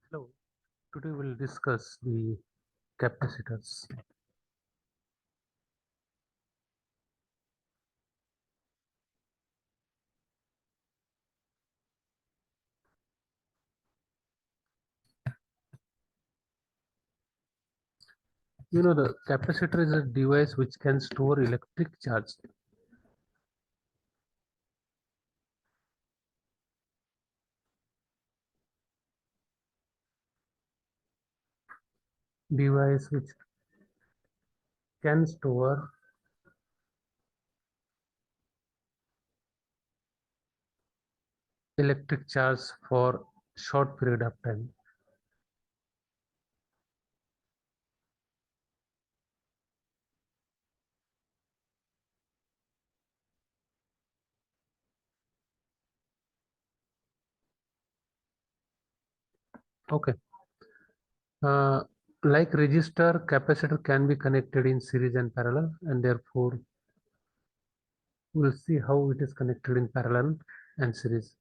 Hello, today we'll discuss the capacitors. You know, the capacitor is a device which can store electric charge. Device which can store electric charge for short period of time. Okay. Uh, like resistor, capacitor can be connected in series and parallel, and therefore we'll see how it is connected in parallel and series.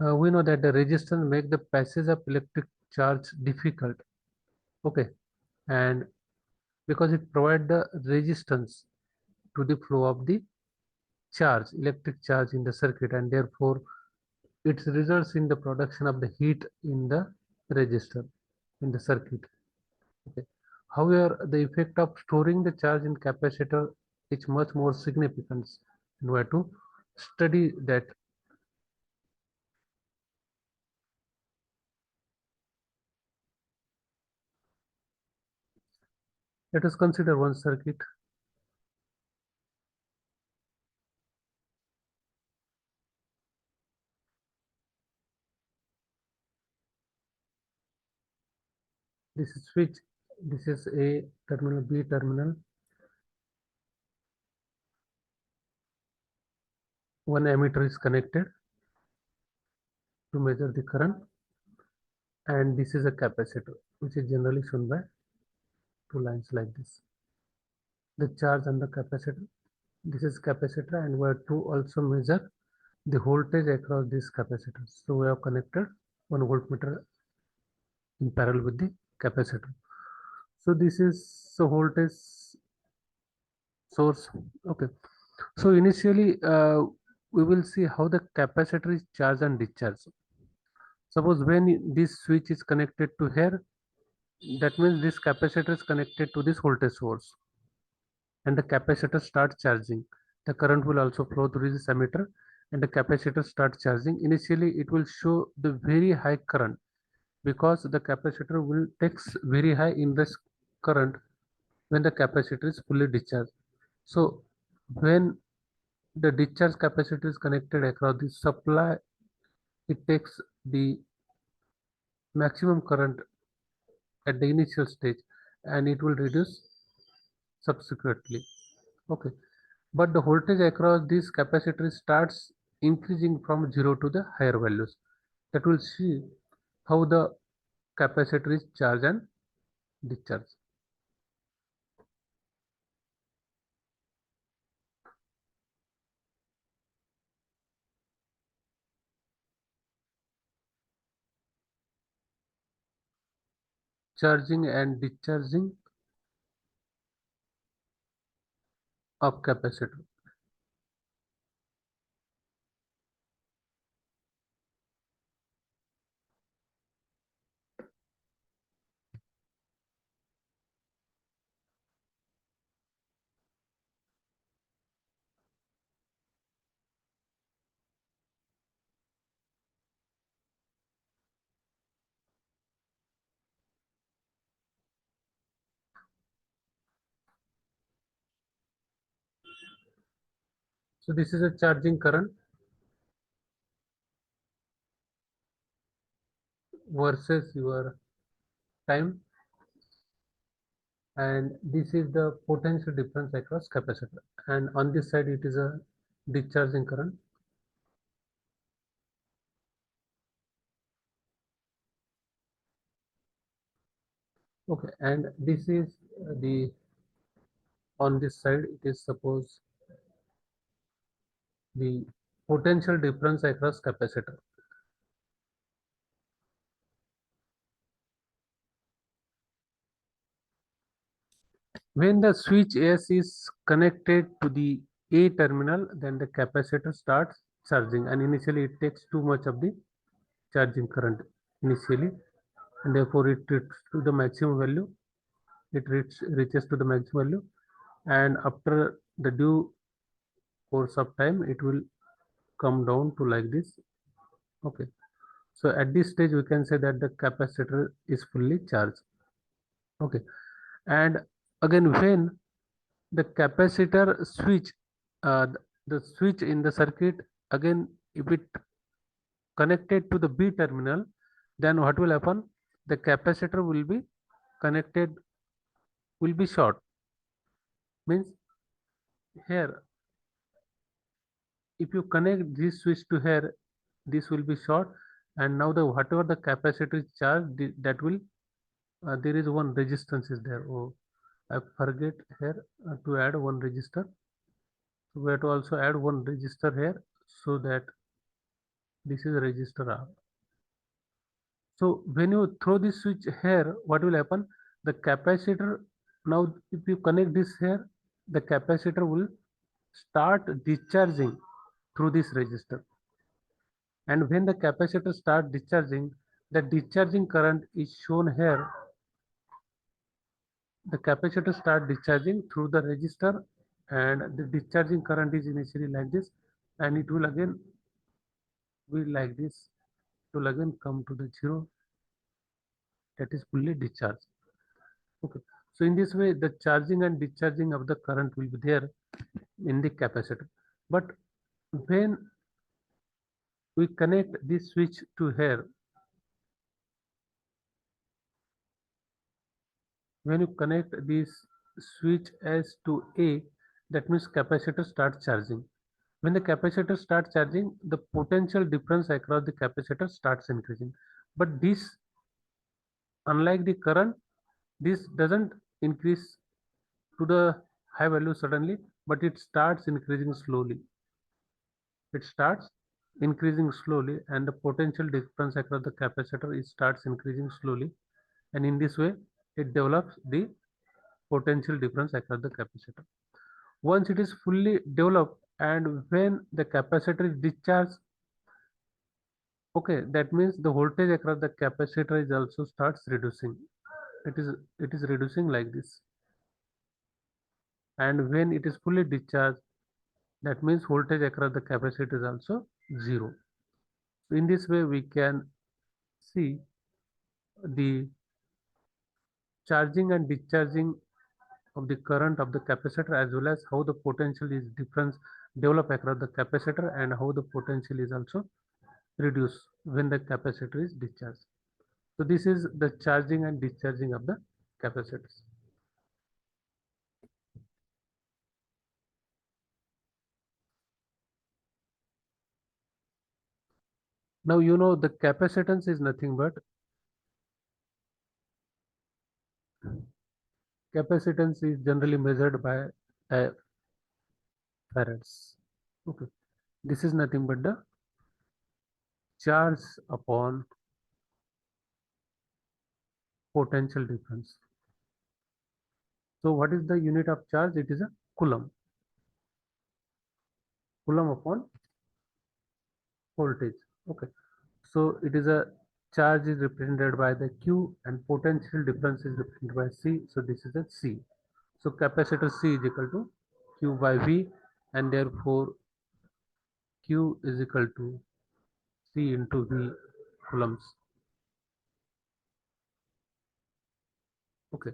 We know that the resistance make the passage of electric charge difficult. Okay, and because it provides the resistance to the flow of the charge, electric charge in the circuit, and therefore it results in the production of the heat in the resistor in the circuit. Okay. However, the effect of storing the charge in capacitor is much more significant, and we have to study that. Let us consider one circuit. This is switch. This is A terminal, B terminal. One ammeter is connected to measure the current, and this is a capacitor, which is generally shown by two lines like this. The charge on the capacitor. This is capacitor, and we have to also measure the voltage across these capacitors. So we have connected one voltmeter in parallel with the capacitor. So this is the voltage source. Okay. So initially, we will see how the capacitor is charged and discharged. Suppose when this switch is connected to here, that means this capacitor is connected to this voltage source, and the capacitor starts charging. The current will also flow through this ammeter, and the capacitor starts charging. Initially, it will show the very high current because the capacitor will takes very high inverse current when the capacitor is fully discharged. So when the discharge capacitor is connected across the supply, it takes the maximum current at the initial stage, and it will reduce subsequently. Okay, but the voltage across this capacitor starts increasing from 0 to the higher values. That will see how the capacitor is charged and discharged. Charging and discharging of capacitor. So this is a charging current versus your time, and this is the potential difference across capacitor, and on this side it is a discharging current. Okay, and this is the on this side it is suppose the potential difference across capacitor. When the switch S is connected to the A terminal, then the capacitor starts charging, and initially it takes too much of the charging current initially, and therefore it reaches to the maximum value. Reaches to the maximum value, and after the due course of time, it will come down to like this. Okay, so at this stage, we can say that the capacitor is fully charged. Okay, and again, when the capacitor switch, the switch in the circuit, again, if it connected to the B terminal, then what will happen? The capacitor will be connected, will be short. Means here, if you connect this switch to here, this will be short, and now the whatever the capacitor is charged, that will there is one resistance is there. Oh, I forget here to add one resistor. So we have to also add one resistor here, so that this is a resistor R. So when you throw this switch here, what will happen? The capacitor, now if you connect this here, the capacitor will start discharging through this resistor. And when the capacitor start discharging, the discharging current is shown here. The capacitor start discharging through the resistor, and the discharging current is initially like this, and it will again be like this. It will again come to the zero, that is fully discharged. Okay, so in this way, the charging and discharging of the current will be there in the capacitor. But when we connect this switch to here, when you connect this switch S to A, that means capacitor starts charging. When the capacitor starts charging, the potential difference across the capacitor starts increasing. But this, unlike the current, this doesn't increase to the high value suddenly, but it starts increasing slowly. It starts increasing slowly, and the potential difference across the capacitor starts increasing slowly, and in this way it develops the potential difference across the capacitor. Once it is fully developed, and when the capacitor is discharged, okay, that means the voltage across the capacitor is also starts reducing. It is reducing like this, and when it is fully discharged, that means voltage across the capacitor is also zero. In this way, we can see the charging and discharging of the current of the capacitor, as well as how the potential is difference develop across the capacitor, and how the potential is also reduced when the capacitor is discharged. So this is the charging and discharging of the capacitors. Now you know the capacitance is nothing but capacitance is generally measured by farads. Okay, this is nothing but the charge upon potential difference. So what is the unit of charge? It is a coulomb. Coulomb upon voltage. Okay, so it is a charge is represented by the Q, and potential difference is represented by C. So this is a C. So capacitor C is equal to Q by V, and therefore Q is equal to C into V coulombs. Okay,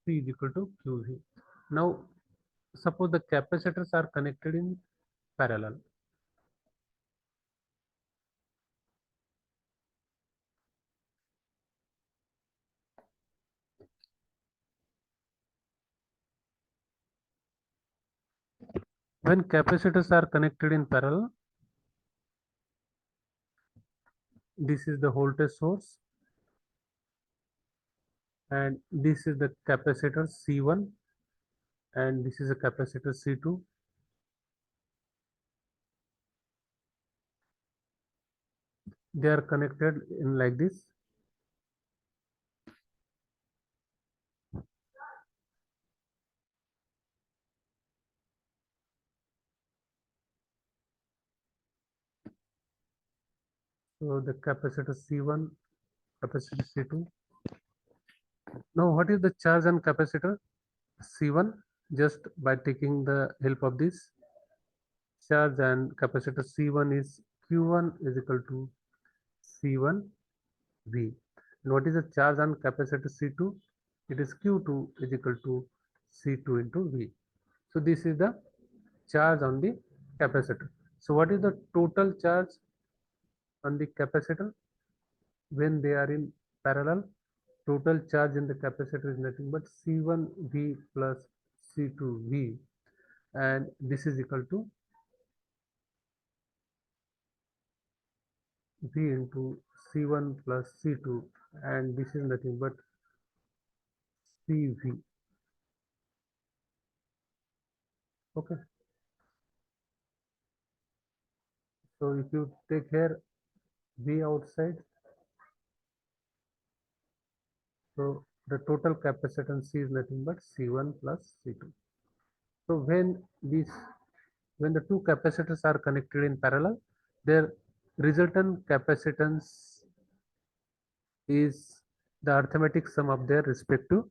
C is equal to QV. Now, suppose the capacitors are connected in parallel. When capacitors are connected in parallel, this is the voltage source, and this is the capacitor C1, and this is a capacitor C2. They are connected in like this. So the capacitor C1, capacitor C2. Now what is the charge on capacitor C1? Just by taking the help of this charge, and capacitor C1 is Q1 is equal to C1 V. And what is the charge on capacitor C2? It is Q2 is equal to C2 into V. So this is the charge on the capacitor. So what is the total charge on the capacitor when they are in parallel? Total charge in the capacitor is nothing but C1V plus C2V, and this is equal to V into C1 plus C2, and this is nothing but CV. Okay, so if you take here V outside, so the total capacitance C is nothing but C1 plus C2. So when the two capacitors are connected in parallel, their resultant capacitance is the arithmetic sum of their respective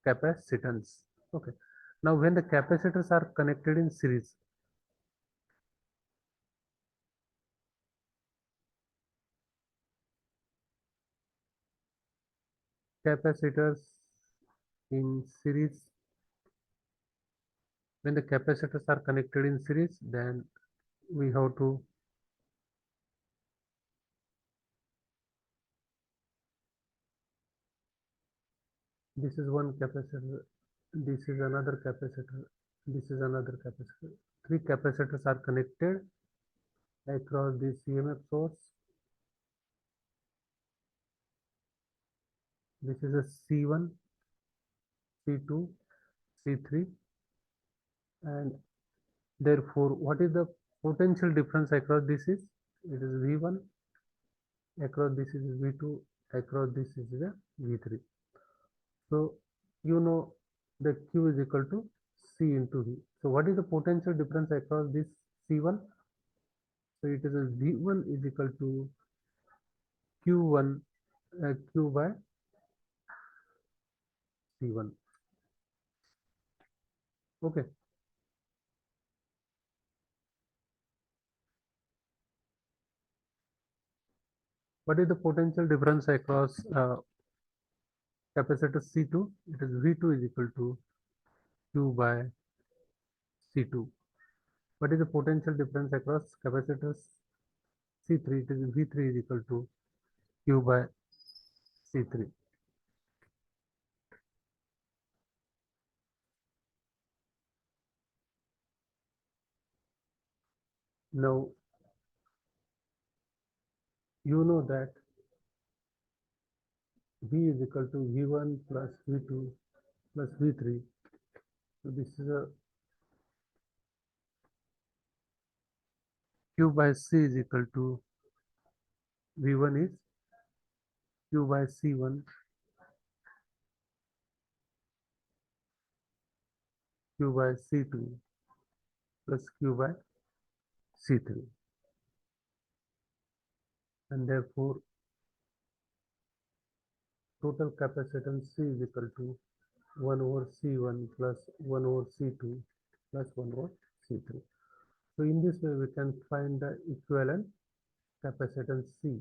capacitance. Okay. Now when the capacitors are connected in series, capacitors in series, when the capacitors are connected in series, then we have to, this is one capacitor, this is another capacitor, this is another capacitor. Three capacitors are connected across this EMF source. This is a C1, C2, C3, and therefore what is the potential difference across this is? It is V1, across this is V2, across this is the V3. So you know the Q is equal to C into V. So what is the potential difference across this C1? So it is a V1 is equal to Q1 Q by C1. Okay. What is the potential difference across capacitor C2? It is V2 is equal to Q by C2. What is the potential difference across capacitors C3? It is V3 is equal to Q by C3. Now you know that V is equal to V1 plus V2 plus V3. So this is a Q by C is equal to V1 is Q by C1, Q by C2 plus Q by C3, and therefore total capacitance C is equal to 1 over C1 plus 1 over C2 plus 1 over C3. So in this way we can find the equivalent capacitance C.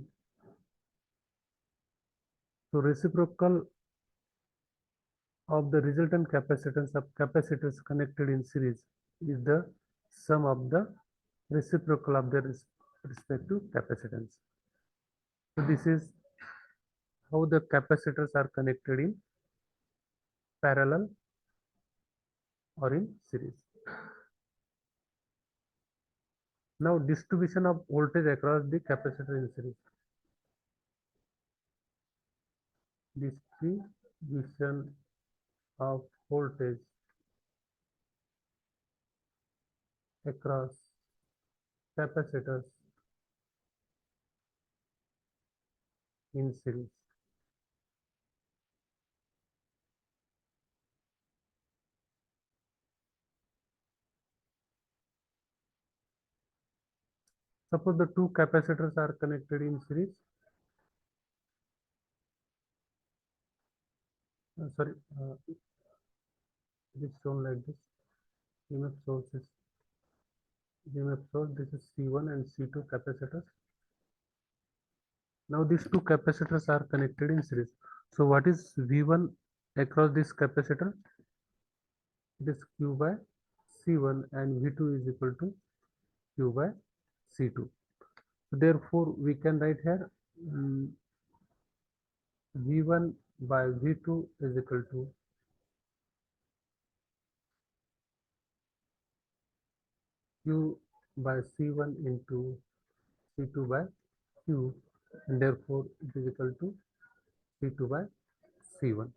So reciprocal of the resultant capacitance of capacitors connected in series is the sum of the reciprocal of their respective capacitance. So this is how the capacitors are connected in parallel or in series. Now distribution of voltage across the capacitor in series. Distribution of voltage across capacitors in series. Suppose the two capacitors are connected in series. Sorry, it is shown like this. EMF source is EMF source. This is C1 and C2 capacitors. Now these two capacitors are connected in series. So what is V1 across this capacitor? It is Q by C1 and V2 is equal to Q by C2. So therefore, we can write here V1 by V2 is equal to Q by C1 into C2 by Q, and therefore it is equal to C2 by C1.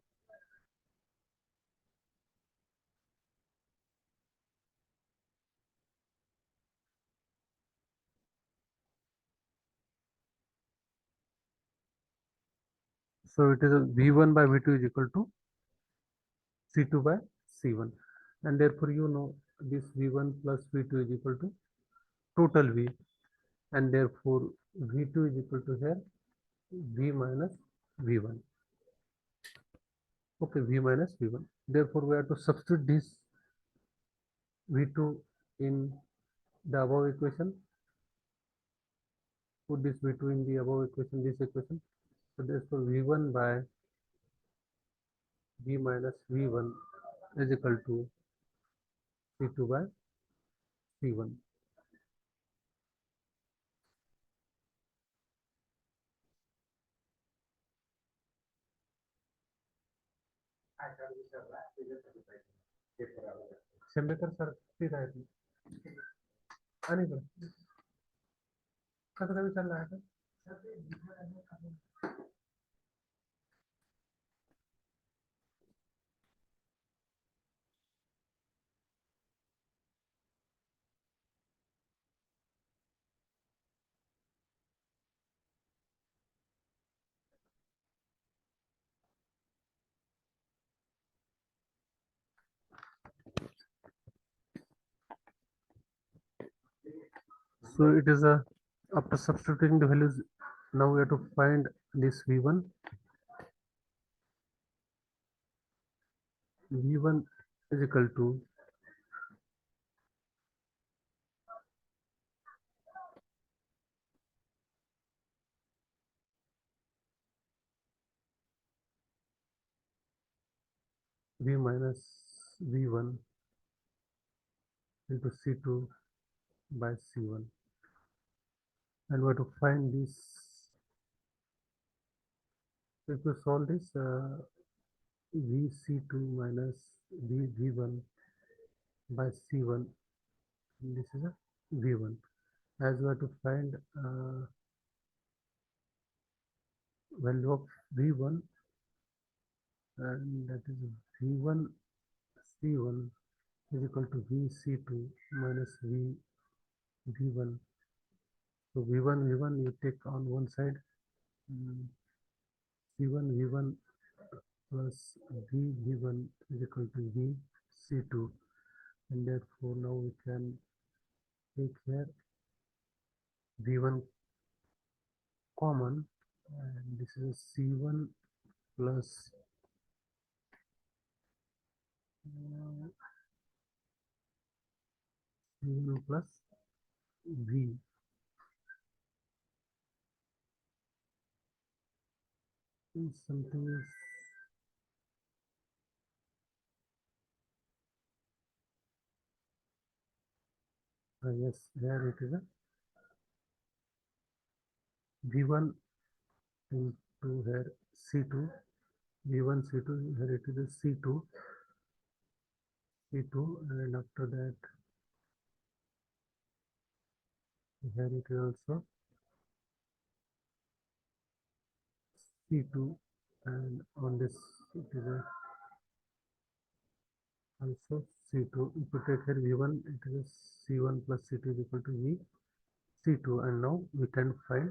So it is a V1 by V2 is equal to C2 by C1, and therefore you know this V1 plus V2 is equal to total V, and therefore V2 is equal to here V minus V1. Okay, V minus V1. Therefore we have to substitute this V2 in the above equation. Put this V2 in the above equation, this equation. So therefore V1 by V minus V1 is equal to C2 by C1. Shambhekar sir किती राहिले आणि कसं काय विचारलं आहे So it is a after substituting the values, now we have to find this V1. V1 is equal to V minus V1 into C2 by C1, and we have to find this. If we solve this, VC2 minus V1 by C1, this is a V1. As we have to find value of V1, and that is V1 C1 is equal to VC2 minus V1. So V1 you take on one side, V1 plus V1 is equal to VC2, and therefore now we can take here V1 common, and this is C1 plus C1 plus V. Something is yes, here it is a V1 into here C2, V1 C2, here it is a C2, and after that here it is also C2, and on this it is a also C2. If you take here V1, it is C1 plus C2 is equal to V C2, and now we can find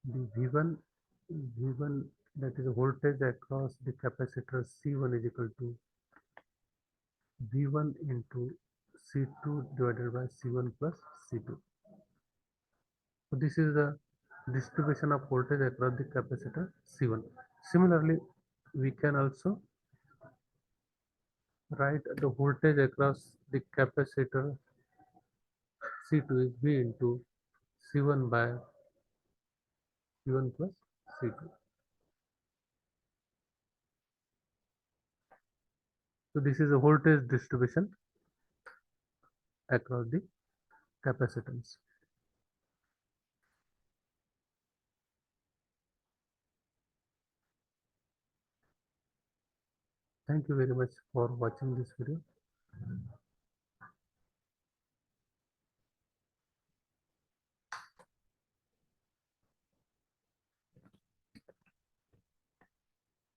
the V1 that is a voltage across the capacitor C1 is equal to V1 into C2 divided by C1 plus C2. So this is the distribution of voltage across the capacitor C1. Similarly, we can also write the voltage across the capacitor C2 is V into C1 by C1 plus C2. So this is a voltage distribution across the capacitance. Thank you very much for watching this video.